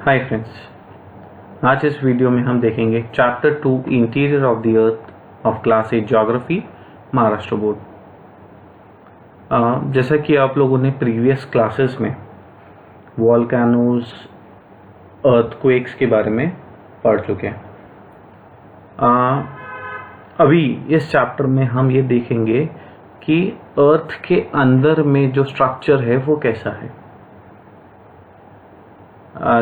Hi friends, आज इस video में हम देखेंगे chapter 2 interior of the earth of class 8 geography Maharashtra board. जैसा कि आप लोगों ने प्रीवियस क्लासेस में वॉल्केनोज, अर्थक्वेक्स के बारे में पढ़ चुके हैं। अभी इस चैप्टर में हम ये देखेंगे कि अर्थ के अंदर में जो स्ट्रक्चर है वो कैसा है।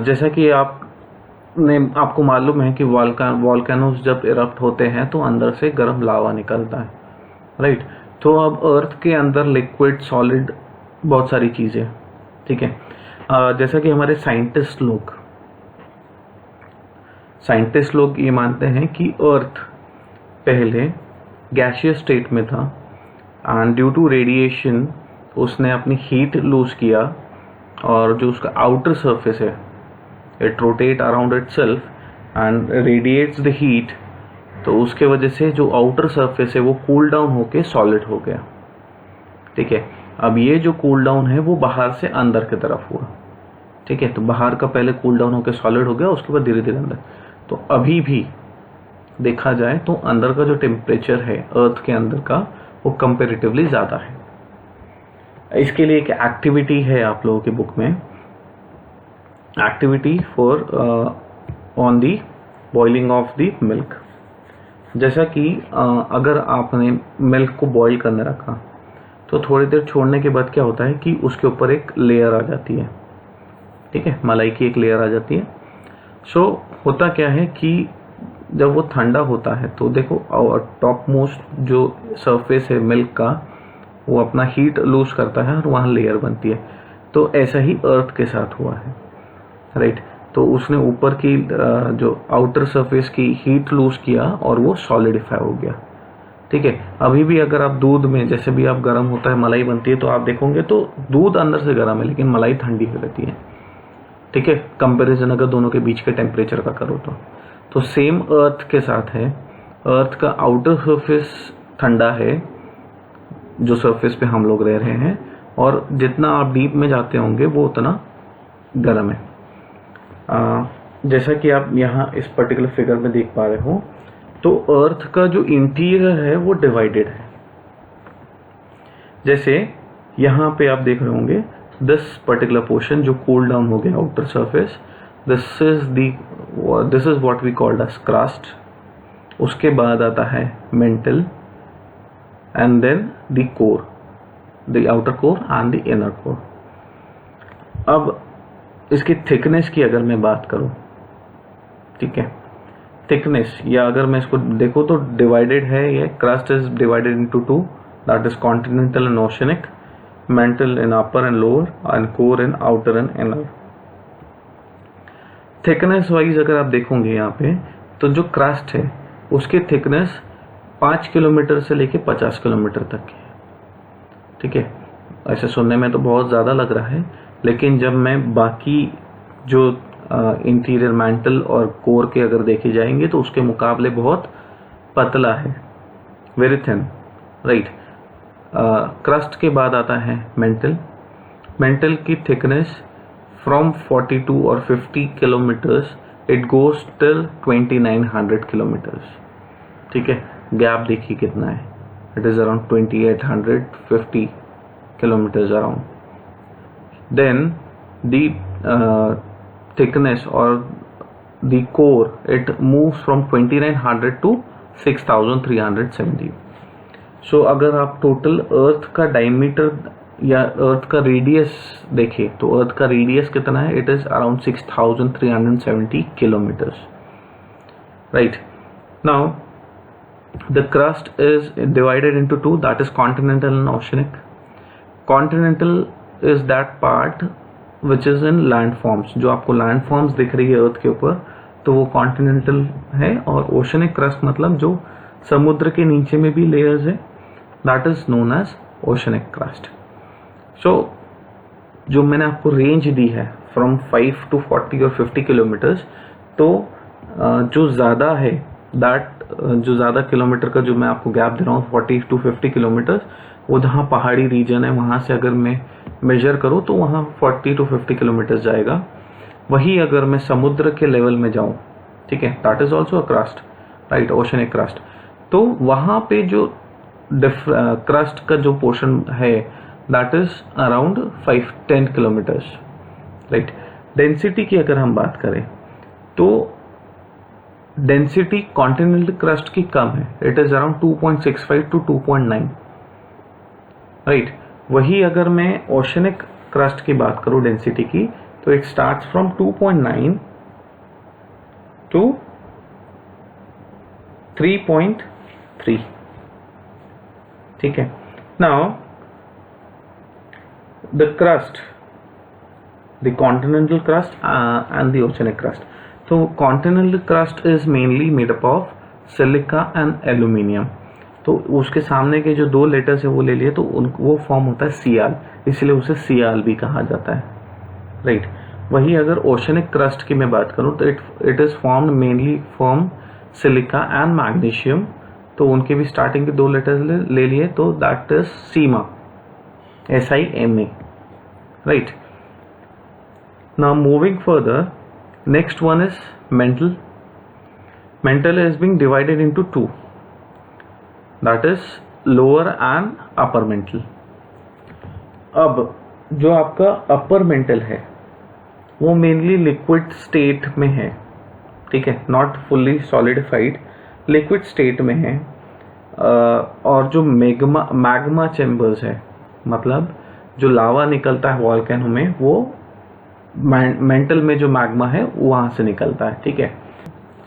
जैसा कि आपको मालूम है कि वॉल्केनोज जब इरप्ट होते हैं तो अंदर से गर्म लावा निकलता है, राइट। तो अब अर्थ के अंदर लिक्विड, सॉलिड, बहुत सारी चीज़ें, ठीक है। जैसा कि हमारे साइंटिस्ट लोग ये मानते हैं कि अर्थ पहले गैसियस स्टेट में था एंड ड्यू टू रेडिएशन उसने अपनी हीट लूज किया और जो उसका आउटर सरफेस है it rotate around itself and radiates the heat, तो उसके वजह से जो आउटर सरफेस है वो कूल डाउन होके सॉलिड हो गया, ठीक है। अब ये जो कूल डाउन है वो बाहर से अंदर की तरफ हुआ, ठीक है। तो बाहर का पहले कूल डाउन होके सॉलिड हो गया, उसके बाद धीरे धीरे अंदर। तो अभी भी देखा जाए तो अंदर का जो टेम्परेचर है अर्थ के अंदर का वो कंपेरेटिवली ज़्यादा है। इसके लिए एक एक्टिविटी है आप लोगों की बुक में, activity for on the boiling of the milk. जैसा कि अगर आपने मिल्क को बॉईल करने रखा तो थोड़ी देर छोड़ने के बाद क्या होता है कि उसके ऊपर एक लेयर आ जाती है, ठीक है, मलाई की एक लेयर आ जाती है। सो होता क्या है कि जब वो ठंडा होता है तो देखो टॉप मोस्ट जो सरफेस है मिल्क का वो अपना हीट लूज करता है और वहाँ लेयर बनती है। तो ऐसा ही अर्थ के साथ हुआ है, राइट। तो उसने ऊपर की जो आउटर सरफेस की हीट लूज किया और वो सॉलिडिफाई हो गया, ठीक है। अभी भी अगर आप दूध में जैसे भी आप गर्म होता है मलाई बनती है तो आप देखोगे तो दूध अंदर से गर्म है लेकिन मलाई ठंडी हो रहती है, ठीक है। कंपैरिजन अगर दोनों के बीच के टेम्परेचर का करो तो सेम अर्थ के साथ है। अर्थ का आउटर सरफेस ठंडा है जो सरफेस पे हम लोग रह रहे हैं, और जितना आप डीप में जाते होंगे वो उतना गर्म है। जैसा कि आप यहाँ इस पर्टिकुलर फिगर में देख पा रहे हो तो अर्थ का जो इंटीरियर है वो डिवाइडेड है। जैसे यहाँ पे आप देख रहे होंगे दिस पर्टिकुलर पोर्शन जो कूल डाउन हो गया outer surface, this is what we called as crust. उसके बाद आता है mantle and then the core, the outer core and the inner core. अब इसकी थिकनेस की अगर मैं बात करूं, ठीक है, थिकनेस, या अगर मैं इसको देखो तो डिवाइडेड है, ये crust is divided into two, that is continental and oceanic, mental in upper and lower and core in outer and inner. Thickness wise अगर आप देखोगे यहाँ पे तो जो क्रस्ट है उसकी थिकनेस 5 किलोमीटर से लेके 50 किलोमीटर तक की है, ठीक है। ऐसे सुनने में तो बहुत ज़्यादा लग रहा है, लेकिन जब मैं बाकी जो इंटीरियर मेंटल और कोर के अगर देखे जाएंगे तो उसके मुकाबले बहुत पतला है, वेरी थिन, राइट। क्रस्ट के बाद आता है मेंटल की थिकनेस फ्रॉम 42 और 50 kilometres it goes till 2900 kilometres, ठीक है। गैप देखिए कितना है, it is around 2850 kilometres around. Then the thickness or the core it moves from 2900 to 6370। सो अगर आप टोटल अर्थ का डायमीटर या अर्थ का रेडियस देखें तो अर्थ का रेडियस कितना है, it is around 6370 kilometres, right. Now the crust is divided into two, that is continental and oceanic. Continental is that part which is in land forms, जो आपको लैंड फॉर्म्स दिख रही है अर्थ के ऊपर तो वो कॉन्टिनेंटल है, और ओशनिक क्रस्ट मतलब जो समुद्र के नीचे में भी लेयर्स है, that is known as oceanic crust. So जो मैंने आपको रेंज दी है फ्रॉम 5 to 40 और 50 किलोमीटर्स, तो जो ज़्यादा है जो ज़्यादा किलोमीटर का जो मैं आपको गैप दे रहा हूँ 40 to 50 किलोमीटर्स, वो जहाँ पहाड़ी रीजन है वहाँ से अगर मैं मेजर करूँ तो वहाँ 40 to 50 किलोमीटर्स जाएगा। वही अगर मैं समुद्र के लेवल में जाऊं, ठीक है, that is also a crust, right, oceanic crust, तो वहां पे जो क्रस्ट का जो पोर्शन है that is around 5-10 kilometres, right. Density की अगर हम बात करें तो डेंसिटी कॉन्टिनेंटल क्रस्ट की कम है, it is around 2.65 to 2.9, right. वही अगर मैं ओशनिक क्रस्ट की बात करूं डेंसिटी की, तो इट स्टार्ट्स फ्रॉम 2.9 to 3.3, ठीक है। Now the crust, the continental crust and the oceanic crust. तो continental crust is mainly made up of silica and aluminium, तो उसके सामने के जो दो लेटर्स है वो ले लिए तो वो फॉर्म होता है सियाल, इसलिए उसे सियाल भी कहा जाता है, राइट। वही अगर ओशनिक क्रस्ट की मैं बात करूं तो it is formed mainly from silica and magnesium, तो उनके भी स्टार्टिंग के दो लेटर्स ले लिए तो that is Seema, SIMA, right. Now moving further, next one is mental. Mental is being divided into two, that is lower and upper mental. अब जो आपका अपर मेंटल है वो मेनली लिक्विड स्टेट में है, ठीक है, not fully solidified, liquid state में है, और जो मैग्मा चेम्बर्स है, मतलब जो लावा निकलता है वॉल्केनो में, वो मेंटल में जो मैग्मा है वहां से निकलता है, ठीक है।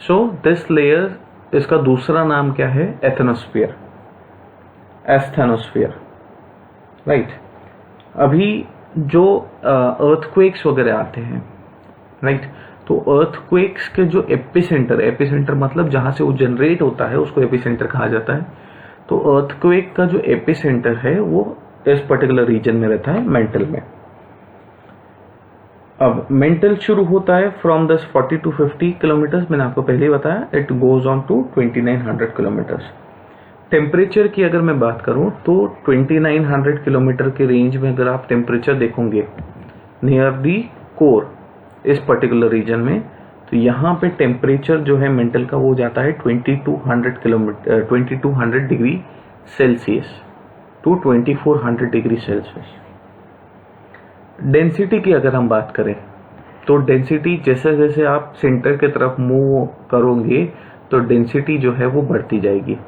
सो दिस लेयर, इसका दूसरा नाम क्या है, एथनोस्फीयर, एस्थेनोस्फीयर, राइट। अभी जो अर्थक्वेक्स वगैरह आते हैं, राइट, तो अर्थक्वेक्स के जो एपिसेंटर मतलब जहां से वो जनरेट होता है उसको एपिसेंटर कहा जाता है। तो अर्थक्वेक का जो एपिसेंटर है वो इस पर्टिकुलर रीजन में रहता है, मेंटल में। अब मेंटल शुरू होता है फ्रॉम 40 to 50 किलोमीटर्स, मैंने आपको पहले ही बताया, it goes on to 2900 kilometres. Temperature की अगर मैं बात करूं तो 2900 किलोमीटर के रेंज में अगर आप टेम्परेचर देखोगे नियर दी कोर इस पर्टिकुलर रीजन में, तो यहाँ पे टेम्परेचर जो है मेंटल का वो जाता है 2200 degree Celsius to 2400 degree Celsius. Density की अगर हम बात करें तो डेंसिटी जैसे जैसे आप सेंटर की तरफ मूव करोगे तो डेंसिटी जो है वो बढ़ती जाएगी।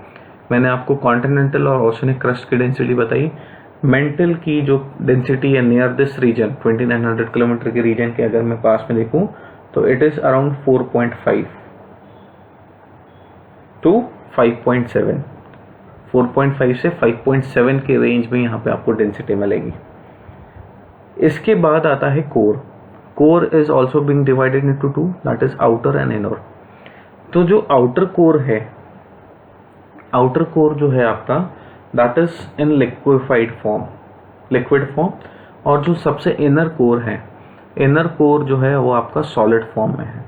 मैंने आपको कॉन्टिनेंटल और ओशनिक क्रस्ट की डेंसिटी बताई। मेंटल की जो डेंसिटी है नियर दिस रीजन 2900 किलोमीटर के रीजन के अगर मैं पास में देखूं तो इट इज अराउंड 4.5 to 5.7, 4.5 से 5.7 के रेंज में यहाँ पे आपको डेंसिटी मिलेगी। इसके बाद आता है core. Core is also being divided into two, that is outer and inner. तो जो आउटर कोर है, आउटर कोर जो है आपका that is in liquid form, और जो सबसे इनर कोर है, इनर कोर जो है वो आपका सॉलिड फॉर्म में है।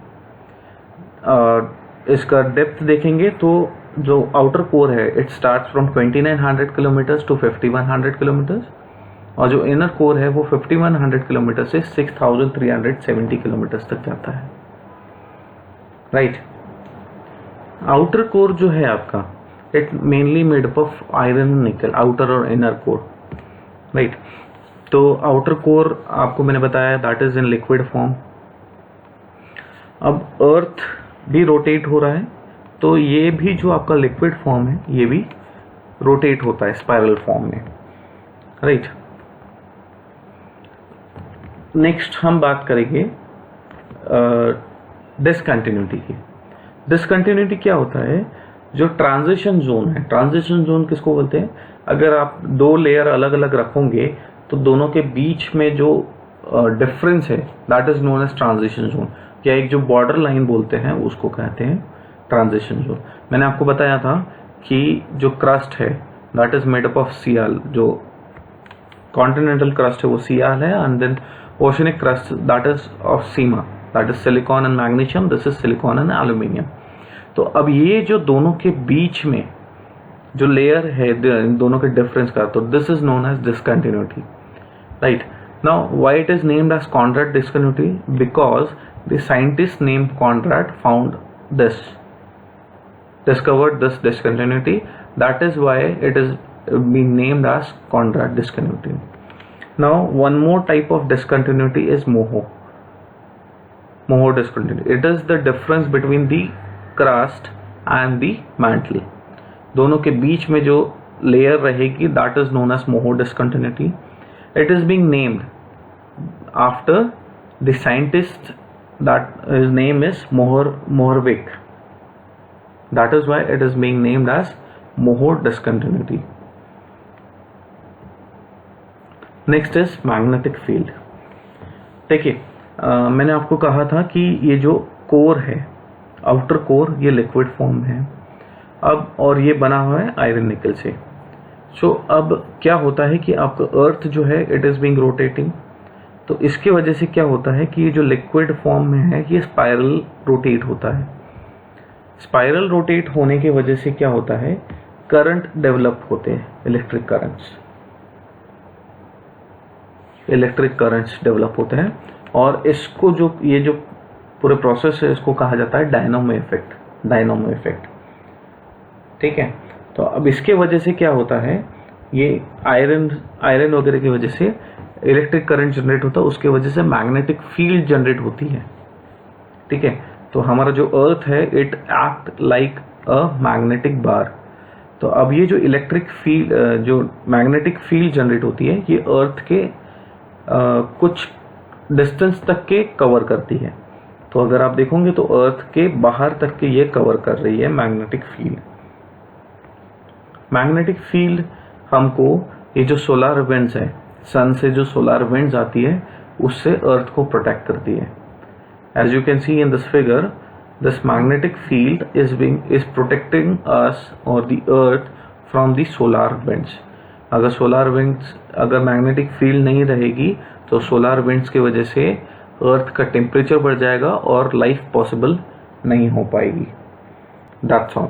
इसका डेप्थ देखेंगे तो जो आउटर कोर है it starts from 2900 kilometres to 5100 kilometres, और जो इनर कोर है वो 5100 किलोमीटर से 6370 किलोमीटर तक जाता है, राइट। आउटर कोर जो है आपका it mainly made up of iron and निकल, आउटर और इनर कोर, राइट। तो आउटर कोर आपको मैंने बताया that is in liquid form. अब अर्थ भी रोटेट हो रहा है, तो ये भी जो आपका लिक्विड फॉर्म है ये भी रोटेट होता है स्पाइरल फॉर्म में, राइट। नेक्स्ट हम बात करेंगे डिसकंटिन्यूटी की। डिसकंटिन्यूटी क्या होता है, जो ट्रांजिशन जोन है, ट्रांजिशन जोन किसको बोलते हैं, अगर आप दो लेयर अलग अलग रखोगे तो दोनों के बीच में जो डिफरेंस है that is known as transition zone, या एक जो बॉर्डर लाइन बोलते हैं उसको कहते हैं ट्रांजिशन जोन। मैंने आपको बताया था कि जो क्रस्ट है that is made up of sial, जो कॉन्टिनेंटल क्रस्ट है वो सियाल है, and then oceanic crust that is of sima, that is silicon and magnesium, this is silicon and aluminium. तो अब ये जो दोनों के बीच में जो लेयर है इन दोनों के डिफरेंस का, तो this is known as discontinuity, right. Now, why it is named as Conrad discontinuity? Because the scientist named Conrad discovered this discontinuity. That is why it is being named as Conrad discontinuity. Now, one more type of discontinuity is Moho discontinuity. It is the difference between the crust and the mantle. दोनों के बीच में जो layer रहेगी, that is known as Moho discontinuity. It is being named after the scientist, that his name is Mohrvik. That is why it is being named as Moho discontinuity. Next is magnetic field. देखिए, मैंने आपको कहा था कि ये जो core है, outer core, ये लिक्विड फॉर्म है अब, और ये बना हुआ है आयरन निकल से. सो अब क्या होता है कि आपका अर्थ जो है इट इज बीइंग रोटेटिंग. तो इसके वजह से क्या होता है कि ये जो लिक्विड फॉर्म में है ये स्पाइरल रोटेट होता है. स्पाइरल रोटेट होने की वजह से क्या होता है, करंट डेवलप होते हैं, इलेक्ट्रिक करंट्स डेवलप होते हैं. और इसको जो ये जो पूरे प्रोसेस है इसको कहा जाता है डायनामो इफेक्ट. ठीक है. तो अब इसके वजह से क्या होता है, ये आयरन वगैरह की वजह से इलेक्ट्रिक करंट जनरेट होता है, उसके वजह से मैग्नेटिक फील्ड जनरेट होती है. ठीक है. तो हमारा जो अर्थ है it act like a magnetic bar. तो अब ये जो इलेक्ट्रिक फील्ड, जो मैग्नेटिक फील्ड जनरेट होती है, ये अर्थ के कुछ डिस्टेंस तक के कवर करती है. तो अगर आप देखोगे तो अर्थ के बाहर तक के ये कवर कर रही है मैग्नेटिक फील्ड. मैग्नेटिक फील्ड हमको ये जो सोलर विंड्स है, सन से जो सोलर विंड्स आती है उससे अर्थ को प्रोटेक्ट करती है. As you can see in this figure, this magnetic field is protecting us और the earth from the solar winds. अगर मैग्नेटिक फील्ड नहीं रहेगी तो सोलर विंड्स की वजह से अर्थ का टेम्परेचर बढ़ जाएगा और लाइफ पॉसिबल नहीं हो पाएगी. That's all.